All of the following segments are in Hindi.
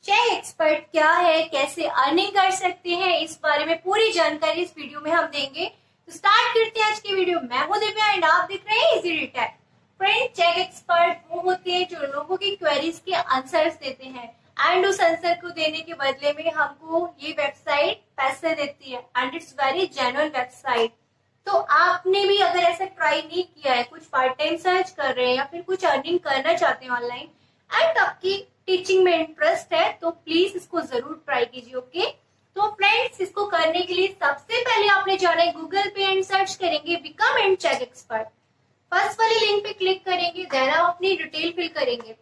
चेक एक्सपर्ट क्या है, कैसे अर्निंग कर सकते हैं, इस बारे में पूरी जानकारी इस वीडियो में हम देंगे। तो स्टार्ट करते हैं आज की वीडियो। मैं हूं दिव्या एंड आप देख रहे हैं easydtech। फ्रेंड, चेक एक्सपर्ट वो होते हैं जो लोगों की क्वेरीज के आंसर्स देते हैं एंड उस आंसर को देने के बदले में हमको ये वेबसाइट पैसे देती है and it's very genuine website. तो आपने भी अगर ऐसा ट्राई नहीं किया है, कुछ पार्ट टाइम सर्च कर रहे हैं या फिर कुछ अर्निंग करना चाहते हैं ऑनलाइन एंड आपकी टीचिंग में इंटरेस्ट है, तो प्लीज इसको जरूर ट्राई कीजिए। ओके, तो फ्रेंड्स, इसको करने के लिए सबसे पहले आपने जाना है गूगल पे एंड सर्च करेंगे become and check expert. First वाली लिंक पे क्लिक करेंगे, देन आप अपनी डिटेल फिल करेंगे।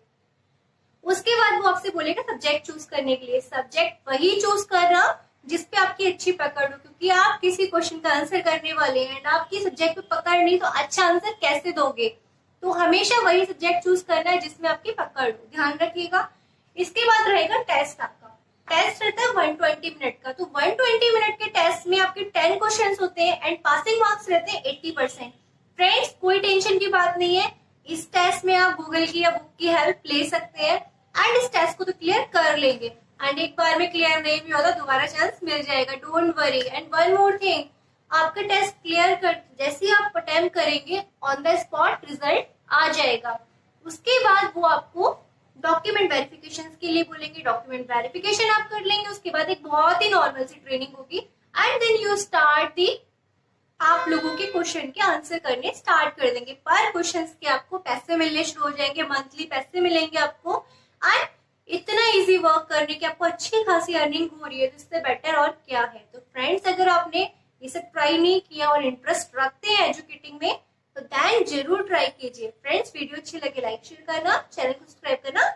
उसके बाद वो आपसे बोलेगा सब्जेक्ट चूज करने के लिए। सब्जेक्ट वही चूज करना जिसपे आपकी अच्छी पकड़ हो, क्योंकि आप किसी क्वेश्चन का आंसर करने वाले हैं एंड आपकी सब्जेक्ट पे पकड़ नहीं तो अच्छा आंसर कैसे दोगे। तो हमेशा वही सब्जेक्ट चूज करना है जिसमें आपकी पकड़ हो, ध्यान रखिएगा। इसके बाद रहेगा टेस्ट। आपका टेस्ट रहता है 120 मिनट का। तो 120 मिनट के टेस्ट में आपके 10 क्वेश्चंस होते हैं एंड पासिंग मार्क्स रहते हैं 80%। फ्रेंड्स, कोई टेंशन की बात नहीं है, इस टेस्ट में आप गूगल की या बुक की हेल्प ले सकते हैं एंड इस टेस्ट को तो क्लियर कर लेंगे। एंड एक बार में क्लियर नहीं भी होता, दोबारा चांस मिल जाएगा, don't worry. And one more thing, आपका टेस्ट क्लियर कर जैसे ही आप अटेम्प्ट करेंगे ऑन द स्पॉट रिजल्ट आ जाएगा। उसके बाद वो आपको डॉक्यूमेंट वेरिफिकेशन के लिए बोलेंगे, डॉक्यूमेंट वेरिफिकेशन आप कर लेंगे। उसके बाद एक बहुत ही नॉर्मल सी ट्रेनिंग होगी एंड देन यू स्टार्ट दी, आप लोगों के क्वेश्चन के आंसर करने स्टार्ट कर देंगे। पर क्वेश्चन के आपको पैसे मिलने शुरू हो जाएंगे, मंथली पैसे मिलेंगे आपको। एंड इतना इजी वर्क करने की आपको अच्छी खासी अर्निंग हो रही है, तो इससे बेटर और क्या है। तो फ्रेंड्स, अगर आपने ये सब ट्राई नहीं किया और इंटरेस्ट रखते हैं एजुकेटिंग में, तो देन जरूर ट्राई कीजिए। फ्रेंड्स, वीडियो अच्छी लगे लाइक शेयर करना, चैनल को सब्सक्राइब करना